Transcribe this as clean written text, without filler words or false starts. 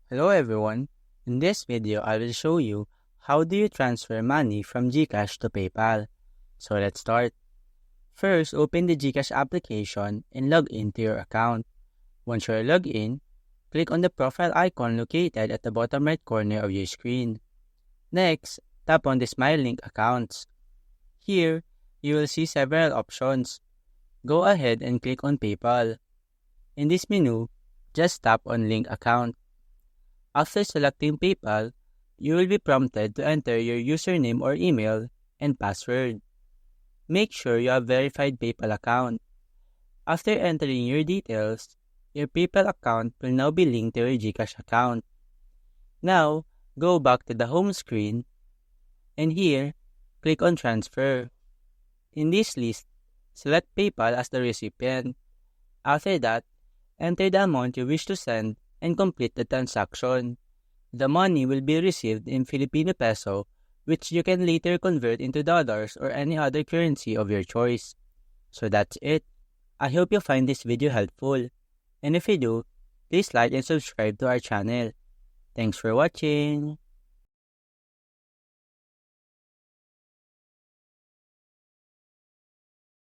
Hello everyone. In this video, I will show you how do you transfer money from GCash to PayPal. So let's start. First, open the GCash application and log into your account. Once you're logged in, click on the profile icon located at the bottom right corner of your screen. Next, tap on the Smile link accounts. Here, you will see several options. Go ahead and click on PayPal. In this menu, just tap on Link Account. After selecting PayPal, you will be prompted to enter your username or email and password. Make sure you have verified PayPal account. After entering your details, your PayPal account will now be linked to your GCash account. Now, go back to the home screen and here, click on Transfer. In this list, select PayPal as the recipient. After that, enter the amount you wish to send and complete the transaction. The money will be received in Filipino peso, which you can later convert into dollars or any other currency of your choice. So that's it. I hope you find this video helpful. And if you do, please like and subscribe to our channel. Thanks for watching.